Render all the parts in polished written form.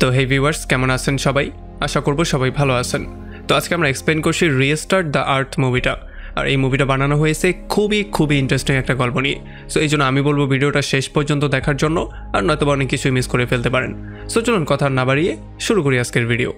তো হে ভিউয়ার্স, কেমন আছেন সবাই? আশা করব সবাই ভালো আছেন। তো আজকে আমরা এক্সপ্লেন করছি রিস্টার্ট দ্য আর্থ মুভিটা। আর এই মুভিটা বানানো হয়েছে খুবই ইন্টারেস্টিং একটা গল্প নিয়ে। সো এই জন্য আমি বলবো ভিডিওটা শেষ পর্যন্ত দেখার জন্য, আর নয়তো অনেক কিছুই মিস করে ফেলতে পারেন। সো চলুন কথা না বাড়িয়ে শুরু করি আজকের ভিডিও।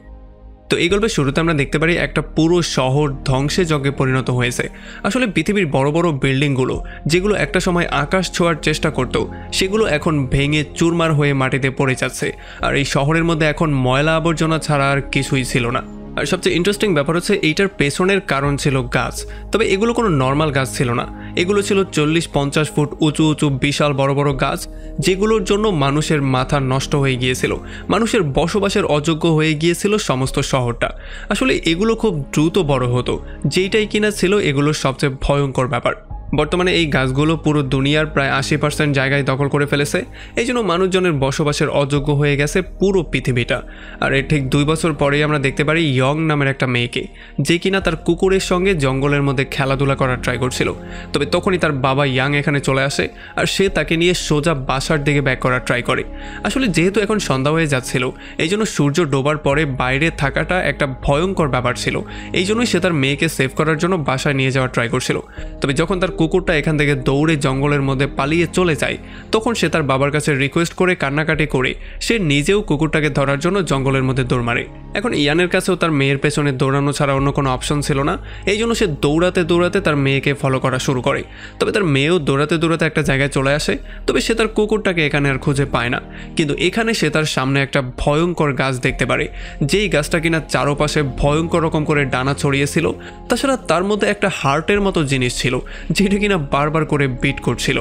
তো এই গল্পের শুরুতে আমরা দেখতে পারি একটা পুরো শহর ধ্বংসে যজ্ঞে পরিণত হয়েছে। আসলে পৃথিবীর বড় বড় বিল্ডিংগুলো যেগুলো একটা সময় আকাশ ছোঁয়ার চেষ্টা করতো, সেগুলো এখন ভেঙে চুরমার হয়ে মাটিতে পড়ে যাচ্ছে। আর এই শহরের মধ্যে এখন ময়লা আবর্জনা ছাড়া আর কিছুই ছিল না। আর সবচেয়ে ইন্টারেস্টিং ব্যাপার হচ্ছে এইটার পেছনের কারণ ছিল গাছ। তবে এগুলো কোনো নর্মাল গাছ ছিল না, এগুলো ছিল 40-50 ফুট উঁচু উঁচু বিশাল বড় বড় গাছ, যেগুলোর জন্য মানুষের মাথা নষ্ট হয়ে গিয়েছিল, মানুষের বসবাসের অযোগ্য হয়ে গিয়েছিল সমস্ত শহরটা। আসলে এগুলো খুব দ্রুত বড় হতো, যেইটাই কিনা ছিল এগুলোর সবচেয়ে ভয়ঙ্কর ব্যাপার। বর্তমানে এই গাছগুলো পুরো দুনিয়ার প্রায় 80% জায়গায় দখল করে ফেলেছে। এই জন্য মানুষজনের বসবাসের অযোগ্য হয়ে গেছে পুরো পৃথিবীটা। আর এর ঠিক 2 বছর পরেই আমরা দেখতে পারি ইয়ং নামের একটা মেয়েকে, যে কিনা তার কুকুরের সঙ্গে জঙ্গলের মধ্যে খেলাধুলা করার ট্রাই করছিল। তবে তখনই তার বাবা ইয়াং এখানে চলে আসে, আর সে তাকে নিয়ে সোজা বাসার দিকে ব্যাক করার ট্রাই করে। আসলে যেহেতু এখন সন্ধ্যা হয়ে যাচ্ছিল, এই জন্য সূর্য ডোবার পরে বাইরে থাকাটা একটা ভয়ঙ্কর ব্যাপার ছিল। এই জন্যই সে তার মেয়েকে সেভ করার জন্য বাসায় নিয়ে যাওয়ার ট্রাই করছিল। তবে যখন তার কুকুরটা এখান থেকে দৌড়ে জঙ্গলের মধ্যে পালিয়ে চলে যায়, তখন সে তার বাবার কাছে রিকোয়েস্ট করে কান্নাকাটি করে সে নিজেও কুকুরটাকে ধরার জন্য জঙ্গলের মধ্যে দৌড় মারে। এখন ইয়ানের কাছেও তার মেয়ের পেছনে দৌড়ানো ছাড়া অন্য কোনো অপশন ছিল না। এই জন্য সে দৌড়াতে দৌড়াতে তার মেয়েকে ফলো করা শুরু করে। তবে তার মেয়েও দৌড়াতে দৌড়াতে একটা জায়গায় চলে আসে। তবে সে তার কুকুরটাকে এখানে আর খুঁজে পায় না। কিন্তু এখানে সে তার সামনে একটা ভয়ঙ্কর গাছ দেখতে পারে, যেই গাছটা কিনা চারপাশে ভয়ঙ্কর রকম করে ডানা ছড়িয়েছিল। তাছাড়া তার মধ্যে একটা হার্টের মতো জিনিস ছিল, যেটা কিনা বারবার করে বিট করছিল।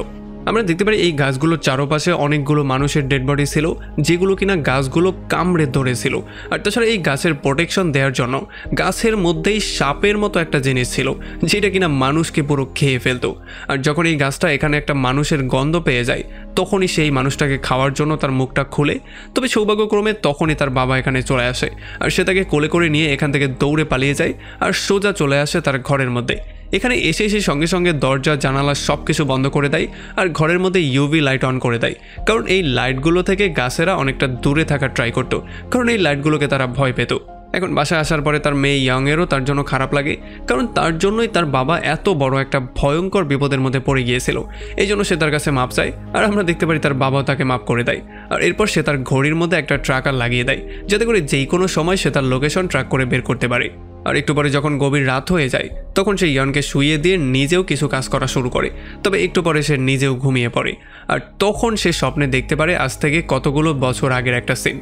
আমরা দেখতে পারি এই গাছগুলোর চারপাশে অনেকগুলো মানুষের ডেড বডি ছিল, যেগুলো কিনা গাছগুলো কামড়ে ধরেছিল। আর তাছাড়া এই গাছের প্রোটেকশন দেওয়ার জন্য গাছের মধ্যেই সাপের মতো একটা জিনিস ছিল, যেটা কিনা মানুষকে পুরো খেয়ে ফেলতো। আর যখন এই গাছটা এখানে একটা মানুষের গন্ধ পেয়ে যায়, তখনই সেই মানুষটাকে খাওয়ার জন্য তার মুখটা খুলে। তবে সৌভাগ্যক্রমে তখনই তার বাবা এখানে চলে আসে, আর সে তাকে কোলে করে নিয়ে এখান থেকে দৌড়ে পালিয়ে যায়, আর সোজা চলে আসে তার ঘরের মধ্যে। এখানে এসে সঙ্গে সঙ্গে দরজা জানালা সব কিছু বন্ধ করে দেয়, আর ঘরের মধ্যে ইউভি লাইট অন করে দেয়। কারণ এই লাইটগুলো থেকে গাছেরা অনেকটা দূরে থাকার ট্রাই করতো, কারণ এই লাইটগুলোকে তারা ভয় পেত। এখন বাসায় আসার পরে তার মেয়ে ইয়াংয়েরও তার জন্য খারাপ লাগে, কারণ তার জন্যই তার বাবা এত বড় একটা ভয়ঙ্কর বিপদের মধ্যে পড়ে গিয়েছিল। এই জন্য সে তার কাছে মাপ চায়, আর আমরা দেখতে পারি তার বাবাও তাকে মাপ করে দেয়। আর এরপর সে তার ঘড়ির মধ্যে একটা ট্র্যাকার লাগিয়ে দেয়, যাতে করে যেই কোনো সময় সে তার লোকেশন ট্র্যাক করে বের করতে পারে। আর একটু পরে যখন গভীর রাত হয়ে যায়, তখন সে ইয়ানকে শুইয়ে দিয়ে নিজেও কিছু কাজ করা শুরু করে। তবে একটু পরে সে নিজেও ঘুমিয়ে পড়ে। আর তখন সে স্বপ্নে দেখতে পারে আজ থেকে কতগুলো বছর আগের একটা সিন।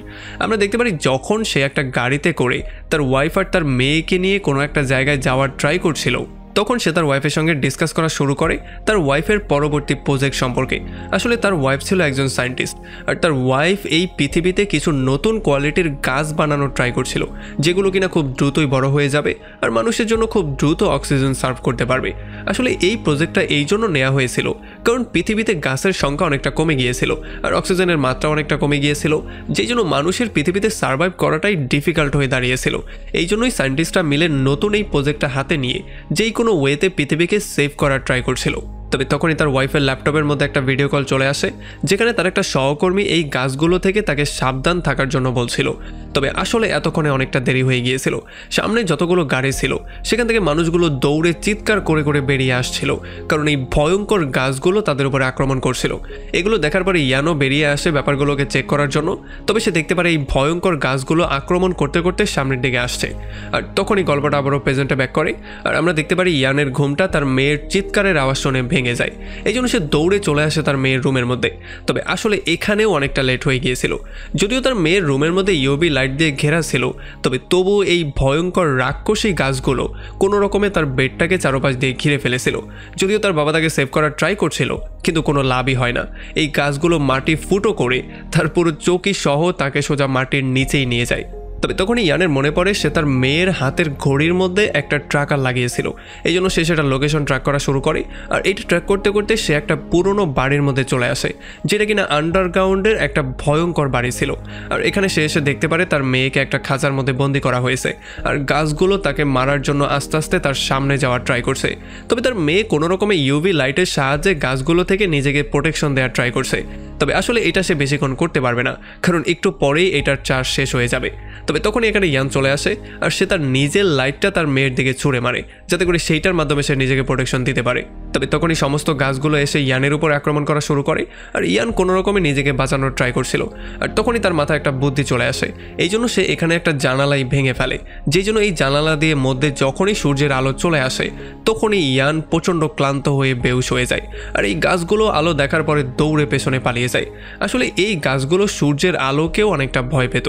আমরা দেখতে পারি যখন সে একটা গাড়িতে করে তার ওয়াইফ আর তার মেয়েকে নিয়ে কোনো একটা জায়গায় যাওয়ার ট্রাই করছিল, তখন সে তার ওয়াইফের সঙ্গে ডিসকাস করা শুরু করে তার ওয়াইফের পরবর্তী প্রজেক্ট সম্পর্কে। আসলে তার ওয়াইফ ছিল একজন সায়েন্টিস্ট, আর তার ওয়াইফ এই পৃথিবীতে কিছু নতুন কোয়ালিটির গাছ বানানোর ট্রাই করছিল, যেগুলো কিনা খুব দ্রুতই বড় হয়ে যাবে আর মানুষের জন্য খুব দ্রুত অক্সিজেন সার্ভ করতে পারবে। আসলে এই প্রজেক্টটা এই জন্য নেওয়া হয়েছিল কারণ পৃথিবীতে গাছের সংখ্যা অনেকটা কমে গিয়েছিল, আর অক্সিজেনের মাত্রা অনেকটা কমে গিয়েছিল, যেই জন্য মানুষের পৃথিবীতে সার্ভাইভ করাটাই ডিফিকাল্ট হয়ে দাঁড়িয়েছিল। এই জন্যই সায়েন্টিস্টরা মিলে নতুন এই প্রজেক্টটা হাতে নিয়ে যেই কোনো ওয়েতে পৃথিবীকে সেভ করার ট্রাই করছিল। তবে তখনই তার ওয়াইফের ল্যাপটপের মধ্যে একটা ভিডিও কল চলে আসে, যেখানে তার একটা সহকর্মী এই গাছগুলো থেকে তাকে সাবধান থাকার জন্য বলছিল। তবে আসলে এতক্ষণে অনেকটা দেরি হয়ে গিয়েছিল। সামনে যতগুলো গাড়ি ছিল সেখান থেকে মানুষগুলো দৌড়ে চিৎকার করে করে বেরিয়ে আসছিল, কারণ এই ভয়ঙ্কর গাছগুলো তাদের উপরে আক্রমণ করছিল। এগুলো দেখার পরে ইয়ানও বেরিয়ে আসে ব্যাপারগুলোকে চেক করার জন্য। তবে সে দেখতে পারে এই ভয়ঙ্কর গাছগুলো আক্রমণ করতে করতে সামনের দিকে আসছে। আর তখনই গল্পটা আবারও প্রেজেন্টে ব্যাক করে, আর আমরা দেখতে পারি ইয়ানের ঘুমটা তার মেয়ের চিৎকারের আওয়াজ শুনে ভেঙে যায়। এই জন্য সে দৌড়ে চলে আসে তার মেয়ের রুমের মধ্যে। তবে আসলে এখানেও অনেকটা লেট হয়ে গিয়েছিল। যদিও তার মেয়ের রুমের মধ্যে ইউভি লাইট দিয়ে ঘেরা ছিল, তবে তবুও এই ভয়ঙ্কর রাক্ষসী গাছগুলো কোনো রকমে তার বেডটাকে চারপাশ দিয়ে ঘিরে ফেলেছিল। যদিও তার বাবা তাকে সেভ করার ট্রাই করছিল, কিন্তু কোনো লাভই হয় না। এই গাছগুলো মাটি ফুটো করে তার পুরো চৌকি সহ তাকে সোজা মাটির নিচেই নিয়ে যায়। তবে তখনই ইয়ানের মনে পড়ে সে তার মেয়ের হাতের ঘড়ির মধ্যে একটা ট্র্যাকার লাগিয়েছিল। এই জন্য সে সেটা লোকেশন ট্র্যাক করা শুরু করে। আর এইটা ট্র্যাক করতে করতে সে একটা পুরনো বাড়ির মধ্যে চলে আসে, যেটা কিনা আন্ডারগ্রাউন্ডের একটা ভয়ঙ্কর বাড়ি ছিল। আর এখানে সে এসে দেখতে পারে তার মেয়েকে একটা খাঁচার মধ্যে বন্দি করা হয়েছে, আর গাছগুলো তাকে মারার জন্য আস্তে আস্তে তার সামনে যাওয়ার ট্রাই করছে। তবে তার মেয়ে কোনো রকমে ইউভি লাইটের সাহায্যে গাছগুলো থেকে নিজেকে প্রোটেকশন দেওয়ার ট্রাই করছে। তবে আসলে এটা সে বেশিক্ষণ করতে পারবে না, কারণ একটু পরেই এটার চার্জ শেষ হয়ে যাবে। তবে তখনই এখানে ইয়ান চলে আসে আর সে তার নিজের লাইটটা তার মেয়ের দিকে ছুঁড়ে মারে, যাতে করে সেইটার মাধ্যমে সে নিজেকে প্রোটেকশন দিতে পারে। তবে তখনই সমস্ত গাছগুলো এসে ইয়ানের উপর আক্রমণ করা শুরু করে, আর ইয়ান কোনো রকমে নিজেকে বাঁচানোর ট্রাই করছিল। আর তখনই তার মাথায় একটা বুদ্ধি চলে আসে, এই জন্য সে এখানে একটা জানালাই ভেঙে ফেলে, যেই জন্য এই জানালা দিয়ে মধ্যে যখনই সূর্যের আলো চলে আসে তখনই ইয়ান প্রচণ্ড ক্লান্ত হয়ে বেহুশ হয়ে যায়। আর এই গাছগুলো আলো দেখার পরে দৌড়ে পেছনে পালিয়ে যায়। আসলে এই গাছগুলো সূর্যের আলোকেও অনেকটা ভয় পেত।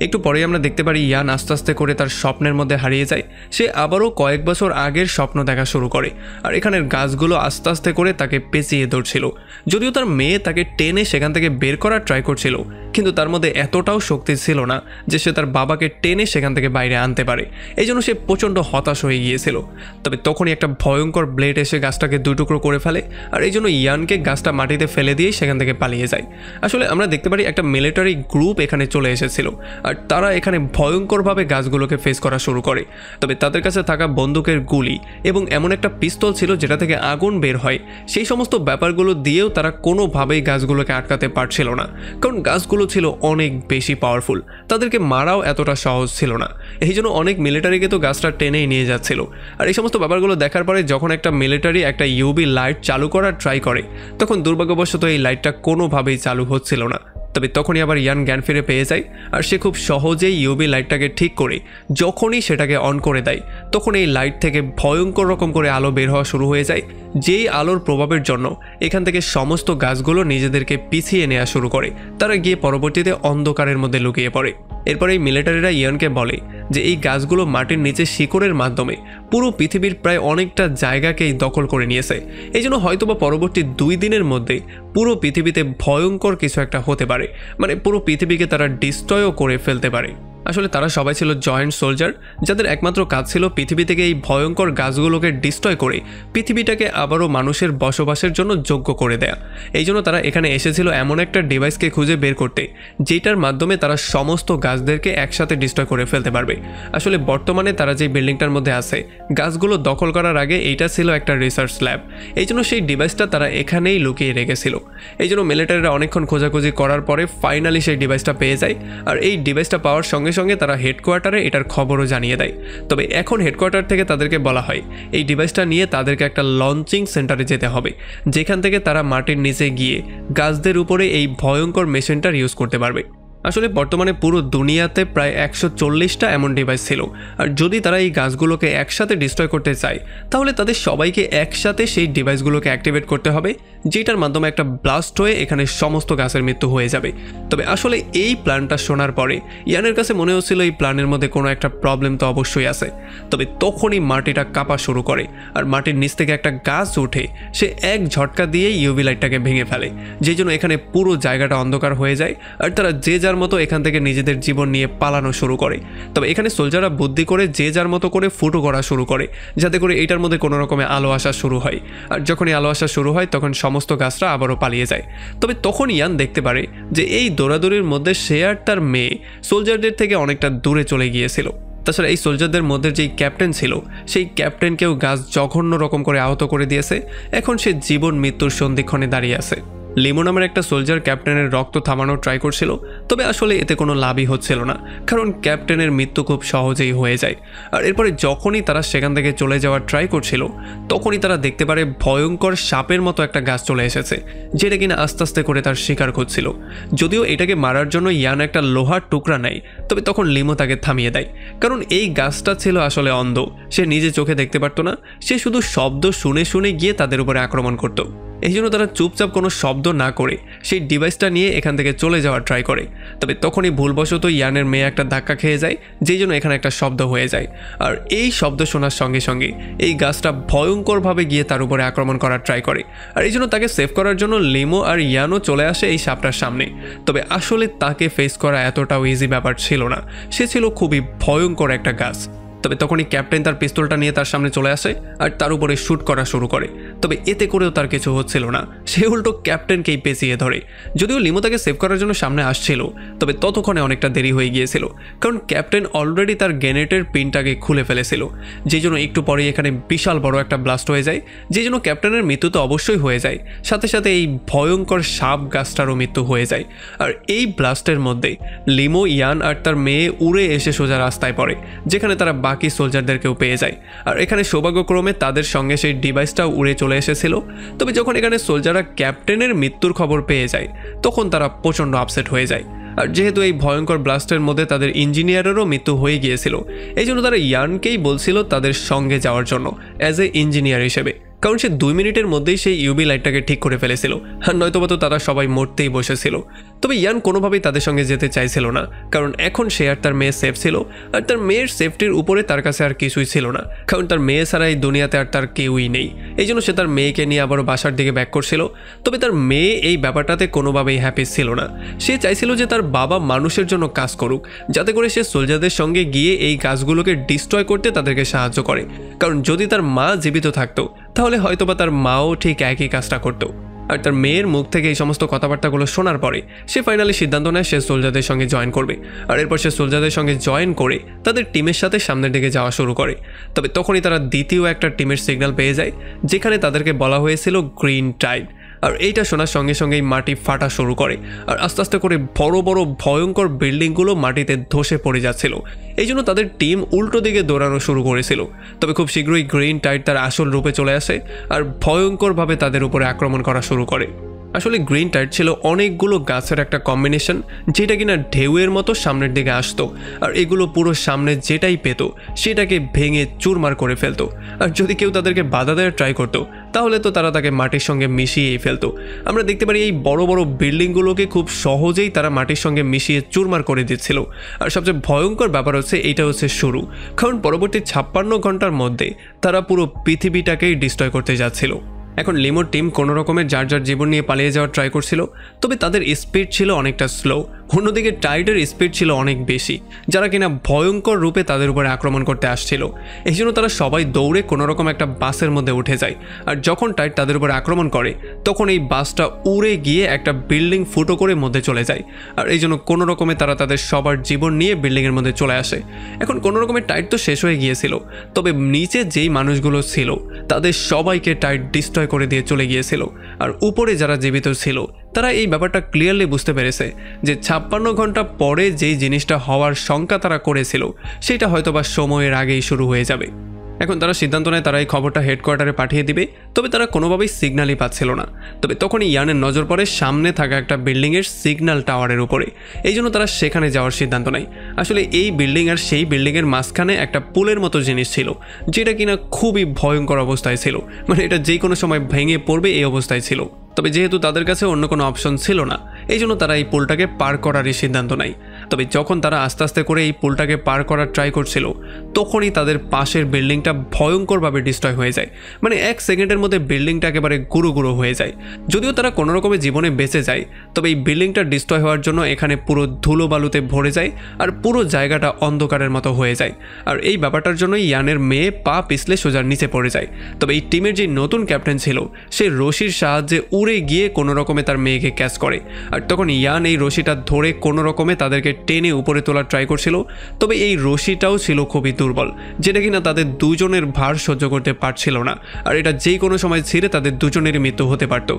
একটু পরেই আমরা দেখতে পারি ইয়ান আস্তে আস্তে করে তার স্বপ্নের মধ্যে হারিয়ে যায়। সে আবারও কয়েক বছর আগের স্বপ্ন দেখা শুরু করে, আর এখানের গাছগুলো আস্তে আস্তে করে তাকে পেঁচিয়ে ধরছিল। যদিও তার মেয়ে তাকে টেনে সেখান থেকে বের করার ট্রাই করছিল, কিন্তু তার মধ্যে এতটাও শক্তি ছিল না যে সে তার বাবাকে টেনে সেখান থেকে বাইরে আনতে পারে। এই জন্য সে প্রচণ্ড হতাশ হয়ে গিয়েছিল। তবে তখনই একটা ভয়ঙ্কর ব্লেড এসে গাছটাকে দুই টুকরো করে ফেলে, আর এই জন্য ইয়ানকে গাছটা মাটিতে ফেলে দিয়েই সেখান থেকে পালিয়ে যায়। আসলে আমরা দেখতে পারি একটা মিলিটারি গ্রুপ এখানে চলে এসেছিল, আর তারা এখানে ভয়ঙ্করভাবে গাছগুলোকে ফেস করা শুরু করে। তবে তাদের কাছে থাকা বন্দুকের গুলি এবং এমন একটা পিস্তল ছিল যেটা থেকে আগুন বের হয়, সেই সমস্ত ব্যাপারগুলো দিয়েও তারা কোনোভাবেই গাছগুলোকে আটকাতে পারছিল না, কারণ গাছগুলো ছিল অনেক বেশি পাওয়ারফুল। তাদেরকে মারাও এতটা সহজ ছিল না। এই জন্য অনেক মিলিটারিকে তো গাছটা টেনেই নিয়ে যাচ্ছিল। আর এই সমস্ত ব্যাপারগুলো দেখার পরে যখন একটা মিলিটারি একটা ইউবি লাইট চালু করার ট্রাই করে, তখন দুর্ভাগ্যবশত এই লাইটটা কোনোভাবেই চালু হচ্ছিল না। তবে তখনই আবার ইয়ান জ্ঞান ফিরে পেয়ে যায়, আর সে খুব সহজেই ইউবি লাইটটাকে ঠিক করে যখনই সেটাকে অন করে দেয়, তখন এই লাইট থেকে ভয়ঙ্কর রকম করে আলো বের হওয়া শুরু হয়ে যায়, যেই আলোর প্রভাবের জন্য এখান থেকে সমস্ত গাছগুলো নিজেদেরকে পিছিয়ে নেওয়া শুরু করে। তারা গিয়ে পরবর্তীতে অন্ধকারের মধ্যে লুকিয়ে পড়ে। এরপরে এই মিলিটারিরা ইয়ানকে বলে যে এই গাছগুলো মাটির নিচে শিকড়ের মাধ্যমে পুরো পৃথিবীর প্রায় অনেকটা জায়গাকেই দখল করে নিয়েছে। এই জন্য হয়তোবা পরবর্তী 2 দিনের মধ্যে পুরো পৃথিবীতে ভয়ঙ্কর কিছু একটা হতে পারে, মানে পুরো পৃথিবীকে তারা ডিস্ট্রয়ও করে ফেলতে পারে। আসলে তারা সবাই ছিল জয়েন্ট সোলজার, যাদের একমাত্র কাজ ছিল পৃথিবী থেকে এই ভয়ঙ্কর গাছগুলোকে ডিস্ট্রয় করে পৃথিবীটাকে আবারও মানুষের বসবাসের জন্য যোগ্য করে দেয়া। এই জন্য তারা এখানে এসেছিল এমন একটা ডিভাইসকে খুঁজে বের করতে, যেটার মাধ্যমে তারা সমস্ত গাছদেরকে একসাথে ডিস্ট্রয় করে ফেলতে পারবে। আসলে বর্তমানে তারা যে বিল্ডিংটার মধ্যে আছে, গাছগুলো দখল করার আগে এইটা ছিল একটা রিসার্চ ল্যাব। এই জন্য সেই ডিভাইসটা তারা এখানেই লুকিয়ে রেখেছিল। এই জন্য মিলিটারিরা অনেকক্ষণ খোঁজাখুঁজি করার পরে ফাইনালি সেই ডিভাইসটা পেয়ে যায়, আর এই ডিভাইসটা পাওয়ার সঙ্গে সঙ্গে তারা হেডকোয়ার্টারে এটার খবরও জানিয়ে দেয়। তবে এখন হেডকোয়ার্টার থেকে তাদেরকে বলা হয় এই ডিভাইসটা নিয়ে তাদেরকে একটা লঞ্চিং সেন্টারে যেতে হবে, যেখান থেকে তারা মাটির নিচে গিয়ে গাছদের উপরে এই ভয়ঙ্কর মেশিনটার ইউজ করতে পারবে। আসলে বর্তমানে পুরো দুনিয়াতে প্রায় 140টা এমন ডিভাইস ছিল, আর যদি তারা এই গাছগুলোকে একসাথে ডিস্ট্রয় করতে চায় তাহলে তাদের সবাইকে একসাথে সেই ডিভাইসগুলোকে অ্যাক্টিভেট করতে হবে, যেটার মাধ্যমে একটা ব্লাস্ট হয়ে এখানে সমস্ত গাছের মৃত্যু হয়ে যাবে। তবে আসলে এই প্ল্যানটা শোনার পরে ইয়ানের কাছে মনে হচ্ছিল এই প্ল্যানের মধ্যে কোনো একটা প্রবলেম তো অবশ্যই আছে। তবে তখনই মাটিটা কাঁপা শুরু করে, আর মাটির নিচ থেকে একটা গাছ উঠে সে এক ঝটকা দিয়ে ইউভি লাইটটাকে ভেঙে ফেলে, যেই জন্য এখানে পুরো জায়গাটা অন্ধকার হয়ে যায়, আর তারা যে যার মতো এখান থেকে নিজেদের জীবন নিয়ে পালানো শুরু করে। তবে এখানে সোলজাররা বুদ্ধি করে যে যার মতো করে ফুটো করা শুরু করে, যাতে করে এটার মধ্যে কোনো রকমের আলো আসা শুরু হয়। আর যখনই আলো আসা শুরু হয় তখন সমস্ত গাছরা আবারও পালিয়ে যায়। তবে তখন ইয়ান দেখতে পারে যে এই দৌড়াদৌড়ির মধ্যে সে আর তার মেয়ে সোলজারদের থেকে অনেকটা দূরে চলে গিয়েছিল। তাছাড়া এই সোলজারদের মধ্যে যেই ক্যাপ্টেন ছিল, সেই ক্যাপ্টেনকেও গাছ জঘন্য রকম করে আহত করে দিয়েছে। এখন সে জীবন মৃত্যুর সন্ধিক্ষণে দাঁড়িয়ে আছে। লিমো নামের একটা সোলজার ক্যাপ্টেনের রক্ত থামানোর ট্রাই করছিল, তবে আসলে এতে কোনো লাভই হচ্ছিল না, কারণ ক্যাপ্টেনের মৃত্যু খুব সহজেই হয়ে যায়। আর এরপরে যখনই তারা সেখান থেকে চলে যাওয়ার ট্রাই করছিল, তখনই তারা দেখতে পারে ভয়ঙ্কর সাপের মতো একটা গাছ চলে এসেছে, যেটা কিনা আস্তে আস্তে করে তার শিকার করছিল। যদিও এটাকে মারার জন্য ইয়ান একটা লোহার টুকরা নেয়, তবে তখন লিমো তাকে থামিয়ে দেয়, কারণ এই গাছটা ছিল আসলে অন্ধ। সে নিজে চোখে দেখতে পারতো না, সে শুধু শব্দ শুনে শুনে গিয়ে তাদের উপরে আক্রমণ করত। এই জন্য তারা চুপচাপ কোনো শব্দ না করে সেই ডিভাইসটা নিয়ে এখান থেকে চলে যাওয়ার ট্রাই করে। তবে তখনই ভুলবশত ইয়ানের মেয়ে একটা ধাক্কা খেয়ে যায়, যেই জন্য এখানে একটা শব্দ হয়ে যায়। আর এই শব্দ শোনার সঙ্গে সঙ্গে এই গাছটা ভয়ঙ্করভাবে গিয়ে তার উপরে আক্রমণ করার ট্রাই করে। আর এই জন্য তাকে সেভ করার জন্য লিমো আর ইয়ানও চলে আসে এই সাপটার সামনে। তবে আসলে তাকে ফেস করা এতটাও ইজি ব্যাপার ছিল না, সে ছিল খুবই ভয়ঙ্কর একটা গাছ। তবে তখনই ক্যাপ্টেন তার পিস্তলটা নিয়ে তার সামনে চলে আসে আর তার উপরে শ্যুট করা শুরু করে। তবে এতে করেও তার কিছু হচ্ছিল না, সে উল্টো ক্যাপ্টেনকেই পেঁচিয়ে ধরে। যদিও লিমো তাকে সেভ করার জন্য সামনে আসছিল, তবে ততক্ষণে অনেকটা দেরি হয়ে গিয়েছিল, কারণ ক্যাপ্টেন অলরেডি তার গ্রেনেডের পিনটাকে খুলে ফেলেছিল, যে জন্য একটু পরেই এখানে বিশাল বড় একটা ব্লাস্ট হয়ে যায়, যে জন্য ক্যাপ্টেনের মৃত্যু তো অবশ্যই হয়ে যায়, সাথে সাথে এই ভয়ঙ্কর সাপ গাছটারও মৃত্যু হয়ে যায়। আর এই ব্লাস্টের মধ্যে লিমো, ইয়ান আর তার মেয়ে উড়ে এসে সোজা রাস্তায় পড়ে, যেখানে তারা বাকি সোলজারদেরকেও পেয়ে যায়। আর এখানে সৌভাগ্যক্রমে তাদের সঙ্গে সেই ডিভাইসটাও উড়ে চলে এসেছিল। তবে যখন এখানে সোলজাররা ক্যাপ্টেনের মৃত্যুর খবর পেয়ে যায়, তখন তারা প্রচণ্ড আপসেট হয়ে যায়। আর যেহেতু এই ভয়ঙ্কর ব্লাস্টের মধ্যে তাদের ইঞ্জিনিয়ারেরও মৃত্যু হয়ে গিয়েছিল, এই জন্য তারা ইয়ানকেই বলছিল তাদের সঙ্গে যাওয়ার জন্য অ্যাজ এ ইঞ্জিনিয়ার হিসেবে, কারণ সে 2 মিনিটের মধ্যেই সেই ইউবি লাইটটাকে ঠিক করে ফেলেছিল, আর নয়তোবা তো তারা সবাই মরতেই বসেছিল। তবে ইয়ান কোনোভাবেই তাদের সঙ্গে যেতে চাইছিল না, কারণ এখন সে আর তার মেয়ে সেফ ছিল, আর তার মেয়ের সেফটির উপরে তার কাছে আর কিছুই ছিল না, কারণ তার মেয়ে ছাড়া এই দুনিয়াতে আর তার কেউই নেই। এই জন্য সে তার মেয়েকে নিয়ে আবারও বাসার দিকে ব্যাক করছিল। তবে তার মেয়ে এই ব্যাপারটাতে কোনোভাবেই হ্যাপি ছিল না। সে চাইছিল যে তার বাবা মানুষের জন্য কাজ করুক, যাতে করে সে সোলজারদের সঙ্গে গিয়ে এই গাছগুলোকে ডিস্ট্রয় করতে তাদেরকে সাহায্য করে, কারণ যদি তার মা জীবিত থাকতো তাহলে হয়তোবা তার মাও ঠিক একই কাজটা করতো। আর তার মেয়ের মুখ থেকে এই সমস্ত কথাবার্তাগুলো শোনার পরে সে ফাইনালি সিদ্ধান্ত নেয় সে সোলজারদের সঙ্গে জয়েন করবে। আর এরপর সে সোলজারদের সঙ্গে জয়েন করে তাদের টিমের সাথে সামনের দিকে যাওয়া শুরু করে। তবে তখনই তারা দ্বিতীয় একটা টিমের সিগন্যাল পেয়ে যায়, যেখানে তাদেরকে বলা হয়েছিল গ্রিন টাইড। আর এইটা শোনার সঙ্গে সঙ্গেই মাটি ফাটা শুরু করে, আর আস্তে আস্তে করে বড় বড় ভয়ঙ্কর বিল্ডিংগুলো মাটিতে ধসে পড়ে যাচ্ছিল। এই জন্য তাদের টিম উল্টো দিকে দৌড়ানো শুরু করেছিল। তবে খুব শীঘ্রই গ্রিন টাইড তার আসল রূপে চলে আসে আর ভয়ঙ্করভাবে তাদের উপরে আক্রমণ করা শুরু করে। আসলে গ্রিন টাইড ছিল অনেকগুলো গাছের একটা কম্বিনেশন, যেটা কিনা ঢেউয়ের মতো সামনের দিকে আসতো, আর এগুলো পুরো সামনে যেটাই পেত সেটাকে ভেঙে চুরমার করে ফেলতো। আর যদি কেউ তাদেরকে বাধা দেওয়ার ট্রাই করতো, তাহলে তো তারা তাকে মাটির সঙ্গে মিশিয়েই ফেলতো। আমরা দেখতে পারি এই বড় বড় বিল্ডিংগুলোকে খুব সহজেই তারা মাটির সঙ্গে মিশিয়ে চুরমার করে দিচ্ছিল। আর সবচেয়ে ভয়ঙ্কর ব্যাপার হচ্ছে এইটা হচ্ছে শুরু, কারণ পরবর্তী 56 ঘন্টার মধ্যে তারা পুরো পৃথিবীটাকেই ডিস্ট্রয় করতে যাচ্ছিল। এখন লিমোর টিম কোনো রকমের যার যার জীবন নিয়ে পালিয়ে যাওয়ার ট্রাই করছিল, তবে তাদের স্পিড ছিল অনেকটা স্লো। অন্যদিকে টাইডের স্পিড ছিল অনেক বেশি, যারা কিনা ভয়ঙ্কর রূপে তাদের উপরে আক্রমণ করতে আসছিল। এই জন্য তারা সবাই দৌড়ে কোনো রকম একটা বাসের মধ্যে উঠে যায়। আর যখন টাইড তাদের উপরে আক্রমণ করে, তখন এই বাসটা উড়ে গিয়ে একটা বিল্ডিং ফুটো করে মধ্যে চলে যায়। আর এই জন্য কোনো রকমে তারা তাদের সবার জীবন নিয়ে বিল্ডিংয়ের মধ্যে চলে আসে। এখন কোনো রকমের টাইড তো শেষ হয়ে গিয়েছিল, তবে নিচে যেই মানুষগুলো ছিল তাদের সবাইকে টাইড ডিস্ট্রয় করে দিয়ে চলে গিয়েছিল। আর উপরে যারা জীবিত ছিল তারা এই ব্যাপারটা ক্লিয়ারলি বুঝতে পেরেছে যে 56 ঘন্টা পরে যেই জিনিসটা হওয়ার শঙ্কা তারা করেছিল, সেটা হয়তোবা সময়ের আগেই শুরু হয়ে যাবে। এখন তারা সিদ্ধান্ত নেয় তারা এই খবরটা হেডকোয়ার্টারে পাঠিয়ে দিবে, তবে তারা কোনোভাবেই সিগন্যালই পাচ্ছিল না। তবে তখনই ইয়ানের নজর পড়ে সামনে থাকা একটা বিল্ডিংয়ের সিগন্যাল টাওয়ারের উপরে। এই জন্য তারা সেখানে যাওয়ার সিদ্ধান্ত নেয়। আসলে এই বিল্ডিং আর সেই বিল্ডিংয়ের মাঝখানে একটা পুলের মতো জিনিস ছিল, যেটা কিনা খুবই ভয়ঙ্কর অবস্থায় ছিল, মানে এটা যে কোনো সময় ভেঙে পড়বে এই অবস্থায় ছিল। তবে যেহেতু তাদের কাছে অন্য কোনো অপশন ছিল না, এই জন্য তারা এই পুলটাকে পার করারই সিদ্ধান্ত নেয়। তবে যখন তারা আস্তে আস্তে করে এই পুলটাকে পার করার ট্রাই করছিল, তখনই তাদের পাশের বিল্ডিংটা ভয়ঙ্করভাবে ডিস্ট্রয় হয়ে যায়। মানে 1 সেকেন্ডের মধ্যে বিল্ডিংটা একেবারে গুঁড়ো গুঁড়ো হয়ে যায়। যদিও তারা কোনো রকমের জীবনে বেঁচে যায়, তবে এই বিল্ডিংটা ডিস্ট্রয় হওয়ার জন্য এখানে পুরো ধুলো বালুতে ভরে যায়, আর পুরো জায়গাটা অন্ধকারের মতো হয়ে যায়। আর এই ব্যাপারটার জন্যই ইয়ানের মেয়ে পা পিছলে সোজার নিচে পড়ে যায়। তবে এই টিমের যে নতুন ক্যাপ্টেন ছিল, সে রশির সাহায্যে উড়ে গিয়ে কোনো রকমে তার মেয়েকে ক্যাচ করে। আর তখন ইয়ান এই রশিটা ধরে কোনো রকমে তাদেরকে টেনে উপরে তোলার ট্রাই করছিল। তবে এই রশিটাও ছিল খুবই দুর্বল, যেটা কিনা তাদের দুজনের ভার সহ্য করতে পারছিল না। আর এটা যে কোনো সময় ছিঁড়ে তাদের দুজনেরই মৃত্যু হতে পারত।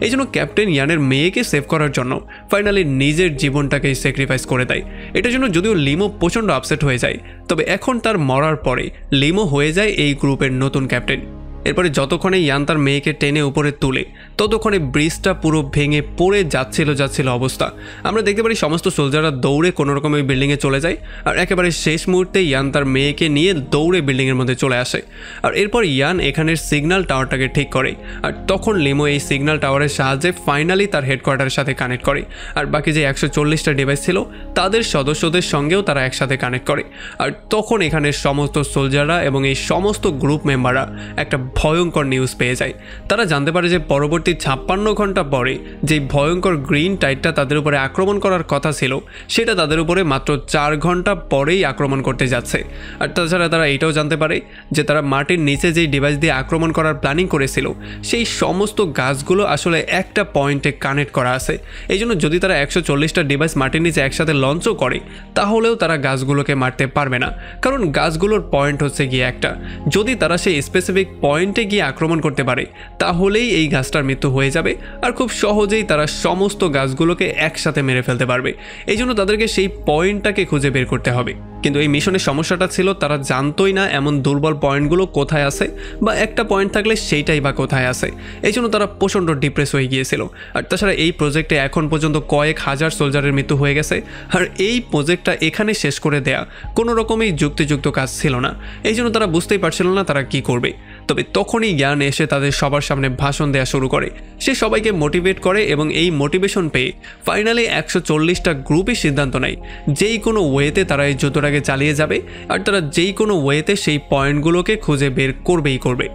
এই জন্য ক্যাপ্টেন ইয়ানের মেয়েকে সেভ করার জন্য ফাইনালি নিজের জীবনটাকেই স্যাক্রিফাইস করে দেয়। এটার জন্য যদিও লিমো প্রচণ্ড আপসেট হয়ে যায়, তবে এখন তার মরার পরে লিমো হয়ে যায় এই গ্রুপের নতুন ক্যাপ্টেন। এরপরে যতক্ষণে ইয়ান তার মেয়েকে টেনে উপরে তুলে, ততক্ষণে ব্রিজটা পুরো ভেঙে পড়ে যাচ্ছিল অবস্থা। আমরা দেখতে পারি সমস্ত সোলজাররা দৌড়ে কোনো রকম ওই বিল্ডিংয়ে চলে যায়। আর একেবারে শেষ মুহূর্তে ইয়ান তার মেয়েকে নিয়ে দৌড়ে বিল্ডিংয়ের মধ্যে চলে আসে। আর এরপর ইয়ান এখানের সিগন্যাল টাওয়ারটাকে ঠিক করে। আর তখন লিমো এই সিগন্যাল টাওয়ারের সাহায্যে ফাইনালি তার হেডকোয়ার্টারের সাথে কানেক্ট করে। আর বাকি যে 140টা ডিভাইস ছিল তাদের সদস্যদের সঙ্গেও তারা একসাথে কানেক্ট করে। আর তখন এখানের সমস্ত সোলজাররা এবং এই সমস্ত গ্রুপ মেম্বাররা একটা ভয়ঙ্কর নিউজ পেয়ে যায়। তারা জানতে পারে যে পরবর্তী 56 ঘন্টা পরে যে ভয়ঙ্কর গ্রিন টাইডটা তাদের উপরে আক্রমণ করার কথা ছিল সেটা তাদের উপরে মাত্র 4 ঘন্টা পরেই আক্রমণ করতে যাচ্ছে। আর তাছাড়া তারা এটাও জানতে পারে যে তারা মাটির নিচে যেই ডিভাইস দিয়ে আক্রমণ করার প্ল্যানিং করেছিল সেই সমস্ত গাছগুলো আসলে একটা পয়েন্টে কানেক্ট করা আছে। এই জন্য যদি তারা 140টা ডিভাইস মাটির নিচে একসাথে লঞ্চও করে তাহলেও তারা গাছগুলোকে মারতে পারবে না, কারণ গাছগুলোর পয়েন্ট হচ্ছে গিয়ে একটা। যদি তারা সেই স্পেসিফিক পয়েন্টে গিয়ে আক্রমণ করতে পারে তাহলেই এই গাছটার মৃত্যু হয়ে যাবে আর খুব সহজেই তারা সমস্ত গাছগুলোকে একসাথে মেরে ফেলতে পারবে। এই জন্য তাদেরকে সেই পয়েন্টটাকে খুঁজে বের করতে হবে। কিন্তু এই মিশনের সমস্যাটা ছিল তারা জানতোই না এমন দুর্বল পয়েন্টগুলো কোথায় আছে, বা একটা পয়েন্ট থাকলে সেইটাই বা কোথায় আছে। এই জন্য তারা প্রচণ্ড ডিপ্রেস হয়ে গিয়েছিল। আর তাছাড়া এই প্রজেক্টে এখন পর্যন্ত কয়েক হাজার সোলজারের মৃত্যু হয়ে গেছে, আর এই প্রজেক্টটা এখানে শেষ করে দেয়া কোনো রকমই যুক্তিযুক্ত কাজ ছিল না। এই জন্য তারা বুঝতেই পারছিল না তারা কি করবে। তবে তখনই জ্ঞান এসে তাদের সবার সামনে ভাষণ দেওয়া শুরু করে। সে সবাইকে মোটিভেট করে এবং এই মোটিভেশন পেয়ে ফাইনালি 140টা গ্রুপই সিদ্ধান্ত নেয় যেই কোনো ওয়েতে তারা এই যুদ্ধটাকে চালিয়ে যাবে, আর তারা যেই কোনো ওয়েতে সেই পয়েন্টগুলোকে খুঁজে বের করবেই করবে।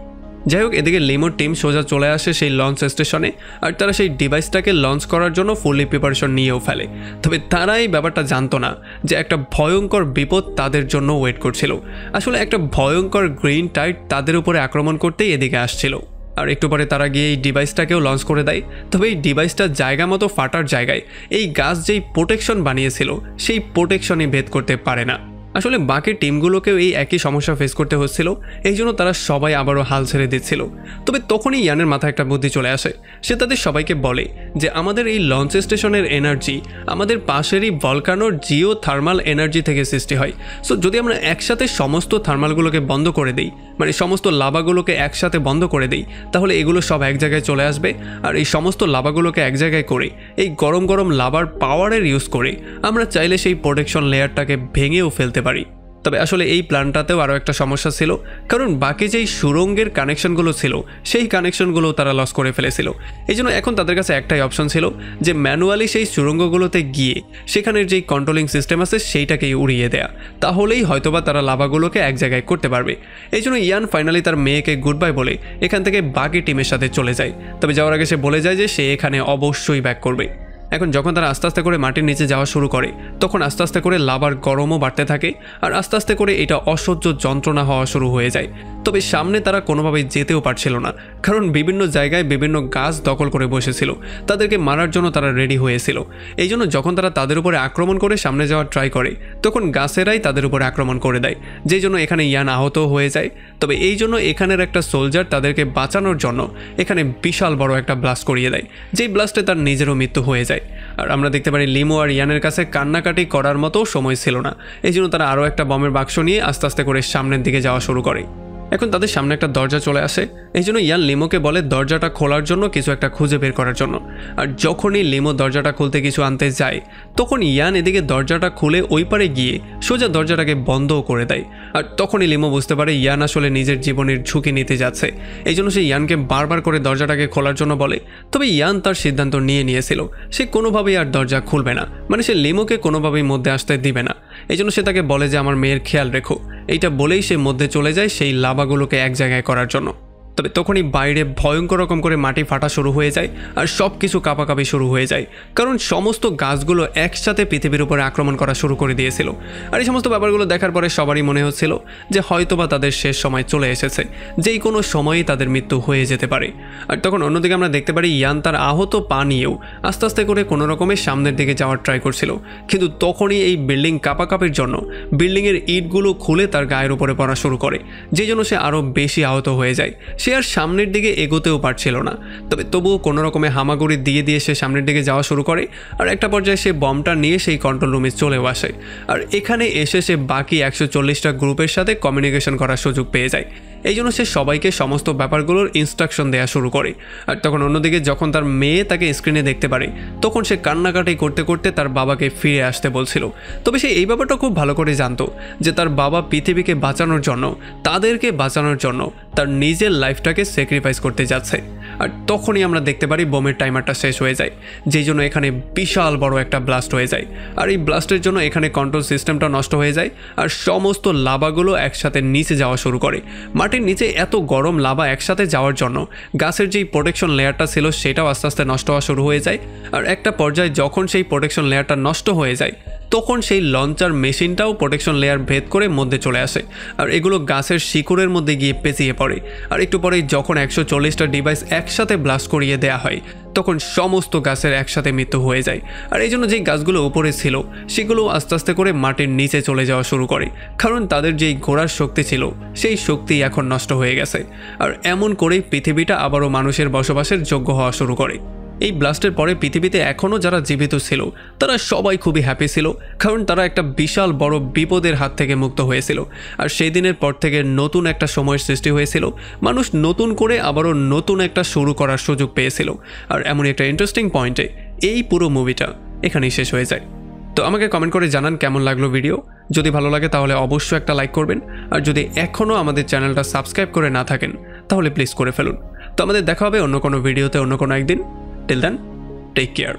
যাই হোক, এদিকে লিমোর টিম সোজা চলে আসে সেই লঞ্চ স্টেশনে, আর তারা সেই ডিভাইসটাকে লঞ্চ করার জন্য ফুললি প্রিপারেশন নিয়েও ফেলে। তবে তারা এই ব্যাপারটা জানতো না যে একটা ভয়ঙ্কর বিপদ তাদের জন্য ওয়েট করছিল। আসলে একটা ভয়ঙ্কর গ্রিন টাইড তাদের উপরে আক্রমণ করতেই এদিকে আসছিল। আর একটু পরে তারা গিয়ে এই ডিভাইসটাকেও লঞ্চ করে দেয়। তবে এই ডিভাইসটা জায়গা মতো ফাটার জায়গায় এই গাছ যেই প্রোটেকশন বানিয়েছিল সেই প্রোটেকশনই ভেদ করতে পারে না। আসলে বাকি টিমগুলোকেও এই একই সমস্যা ফেস করতে হচ্ছিল, এই জন্য তারা সবাই আবারও হাল ছেড়ে দিচ্ছিল। তবে তখনই ইয়ানের মাথায় একটা বুদ্ধি চলে আসে। সে তাদের সবাইকে বলে যে আমাদের এই লঞ্চ স্টেশনের এনার্জি আমাদের পাশেরই ভলকানোর জিও থার্মাল এনার্জি থেকে সৃষ্টি হয়। সো যদি আমরা একসাথে সমস্ত থার্মালগুলোকে বন্ধ করে দিই, মানে সমস্ত লাভাগুলোকে একসাথে বন্ধ করে দিই, তাহলে এগুলো সব এক জায়গায় চলে আসবে। আর এই সমস্ত লাভাগুলোকে এক জায়গায় করে এই গরম গরম লাভার পাওয়ারের ইউজ করে আমরা চাইলে সেই প্রোটেকশন লেয়ারটাকে ভেঙেও ফেলতে পারি। তবে আসলে এই প্ল্যানটাতেও আরও একটা সমস্যা ছিল, কারণ বাকি যেই সুরঙ্গের কানেকশনগুলো ছিল সেই কানেকশনগুলো তারা লস করে ফেলেছিল। এই জন্য এখন তাদের কাছে একটাই অপশন ছিল যে ম্যানুয়ালি সেই সুরঙ্গগুলোতে গিয়ে সেখানের যেই কন্ট্রোলিং সিস্টেম আছে সেইটাকেই উড়িয়ে দেয়া, তাহলেই হয়তোবা তারা লাভাগুলোকে এক জায়গায় করতে পারবে। এই জন্য ইয়ান ফাইনালি তার মেয়েকে গুড বাই বলে এখান থেকে বাকি টিমের সাথে চলে যায়। তবে যাওয়ার আগে সে বলে যায় যে সে এখানে অবশ্যই ব্যাক করবে। এখন যখন তারা আস্তে আস্তে করে মাটির নিচে যাওয়া শুরু করে তখন আস্তে আস্তে করে লাভার গরমও বাড়তে থাকে, আর আস্তে আস্তে করে এটা অসহ্য যন্ত্রণা হওয়া শুরু হয়ে যায়। তবে সামনে তারা কোনোভাবেই যেতেও পারছিল না, কারণ বিভিন্ন জায়গায় বিভিন্ন গাছ দখল করে বসেছিল, তাদেরকে মারার জন্য তারা রেডি হয়েছিল। এই জন্য যখন তারা তাদের উপরে আক্রমণ করে সামনে যাওয়ার ট্রাই করে তখন গাছেরাই তাদের উপরে আক্রমণ করে দেয়, যেই জন্য এখানে ইয়ান আহত হয়ে যায়। তবে এই জন্য এখানের একটা সোলজার তাদেরকে বাঁচানোর জন্য এখানে বিশাল বড় একটা ব্লাস্ট করিয়ে দেয়, যেই ব্লাস্টে তার নিজেরও মৃত্যু হয়ে যায়। আর আমরা দেখতে পারি লিমো আর ইয়ানের কাছে কান্নাকাটি করার মতো সময় ছিল না, এই জন্য তারা আরও একটা বমের বাক্স নিয়ে আস্তে আস্তে করে সামনের দিকে যাওয়া শুরু করে। এখন তাদের সামনে একটা দরজা চলে আসে, এই জন্য ইয়ান লিমোকে বলে দরজাটা খোলার জন্য কিছু একটা খুঁজে বের করার জন্য। আর যখনই লিমো দরজাটা খুলতে কিছু আনতে যায় তখন ইয়ান এদিকে দরজাটা খুলে ওই পারে গিয়ে সোজা দরজাটাকে বন্ধও করে দেয়। আর তখনই লিমো বুঝতে পারে ইয়ান আসলে নিজের জীবনের ঝুঁকি নিতে যাচ্ছে, এই জন্য সে ইয়ানকে বারবার করে দরজাটাকে খোলার জন্য বলে। তবে ইয়ান তার সিদ্ধান্ত নিয়েছিল সে কোনোভাবেই আর দরজা খুলবে না, মানে সে লিমোকে কোনোভাবেই মধ্যে আসতে দিবে না। এই জন্য সে তাকে বলে যে আমার মেয়ের খেয়াল রেখো, এইটা বলেই সে মধ্যে চলে যায় সেই লাভাগুলোকে এক জায়গায় করার জন্য। তবে তখনই বাইরে ভয়ঙ্কর রকম করে মাটি ফাটা শুরু হয়ে যায় আর সব কিছু কাঁপাকাঁপি শুরু হয়ে যায়, কারণ সমস্ত গাছগুলো একসাথে পৃথিবীর উপরে আক্রমণ করা শুরু করে দিয়েছিল। আর এই সমস্ত ব্যাপারগুলো দেখার পরে সবারই মনে হচ্ছিল যে হয়তোবা তাদের শেষ সময় চলে এসেছে, যেই কোনো সময়ই তাদের মৃত্যু হয়ে যেতে পারে। আর তখন অন্যদিকে আমরা দেখতে পারি ইয়ান তার আহত পা নিয়েও আস্তে আস্তে করে কোনো রকমের সামনের দিকে যাওয়ার ট্রাই করছিল, কিন্তু তখনই এই বিল্ডিং কাঁপাকাঁপির জন্য বিল্ডিংয়ের ইটগুলো খুলে তার গায়ের উপরে পড়া শুরু করে, যেই জন্য সে আরও বেশি আহত হয়ে যায়। সে আর সামনের দিকে এগোতেও পারছিল না, তবে তবুও কোনো রকমে হামাগুড়ি দিয়ে সে সামনের দিকে যাওয়া শুরু করে। আর একটা পর্যায়ে সে বমটা নিয়ে সেই কন্ট্রোল রুমে চলেও আসে, আর এখানে এসে সে বাকি 140টা গ্রুপের সাথে কমিউনিকেশন করার সুযোগ পেয়ে যায়। এই জন্য সে সবাইকে সমস্ত ব্যাপারগুলোর ইনস্ট্রাকশন দেওয়া শুরু করে। আর তখন অন্যদিকে যখন তার মেয়ে তাকে স্ক্রিনে দেখতে পারে তখন সে কান্নাকাটি করতে করতে তার বাবাকে ফিরে আসতে বলছিল। তবে সে এই ব্যাপারটা খুব ভালো করে জানতো যে তার বাবা পৃথিবীকে বাঁচানোর জন্য, তাদেরকে বাঁচানোর জন্য তার নিজের লাইফটাকে স্যাক্রিফাইস করতে যাচ্ছে। আর তখনই আমরা দেখতে পারি বোমের টাইমারটা শেষ হয়ে যায়, যেই জন্য এখানে বিশাল বড় একটা ব্লাস্ট হয়ে যায়। আর এই ব্লাস্টের জন্য এখানে কন্ট্রোল সিস্টেমটা নষ্ট হয়ে যায় আর সমস্ত লাভাগুলো একসাথে নিচে যাওয়া শুরু করে। মাটির মাটির নিচে এত গরম লাভা একসাথে যাওয়ার জন্য গাছের যেই প্রোটেকশন লেয়ারটা ছিল সেটাও আস্তে আস্তে নষ্ট হওয়া শুরু হয়ে যায়। আর একটা পর্যায়ে যখন সেই প্রোটেকশন লেয়ারটা নষ্ট হয়ে যায় তখন সেই লঞ্চার মেশিনটাও প্রোটেকশন লেয়ার ভেদ করে মধ্যে চলে আসে, আর এগুলো গাছের শিকড়ের মধ্যে গিয়ে পেঁচিয়ে পড়ে। আর একটু পরেই যখন 140টা ডিভাইস একসাথে ব্লাস্ট করিয়ে দেওয়া হয় তখন সমস্ত গাছের একসাথে মৃত্যু হয়ে যায়। আর এই জন্য যেই গাছগুলো উপরে ছিল সেগুলো আস্তে আস্তে করে মাটির নিচে চলে যাওয়া শুরু করে, কারণ তাদের যেই ঘোরার শক্তি ছিল সেই শক্তি এখন নষ্ট হয়ে গেছে। আর এমন করেই পৃথিবীটা আবারও মানুষের বসবাসের যোগ্য হওয়া শুরু করে। এই ব্লাস্টের পরে পৃথিবীতে এখনও যারা জীবিত ছিল তারা সবাই খুবই হ্যাপি ছিল, কারণ তারা একটা বিশাল বড় বিপদের হাত থেকে মুক্ত হয়েছিল। আর সেই দিনের পর থেকে নতুন একটা সময়ের সৃষ্টি হয়েছিল, মানুষ নতুন করে আবারও নতুন একটা শুরু করার সুযোগ পেয়েছিল। আর এমন একটা ইন্টারেস্টিং পয়েন্টে এই পুরো মুভিটা এখানেই শেষ হয়ে যায়। তো আমাকে কমেন্ট করে জানান কেমন লাগলো ভিডিও। যদি ভালো লাগে তাহলে অবশ্যই একটা লাইক করবেন, আর যদি এখনও আমাদের চ্যানেলটা সাবস্ক্রাইব করে না থাকেন তাহলে প্লিজ করে ফেলুন। তো আমাদের দেখা হবে অন্য কোনো ভিডিওতে অন্য কোনো একদিন। Till then, take care.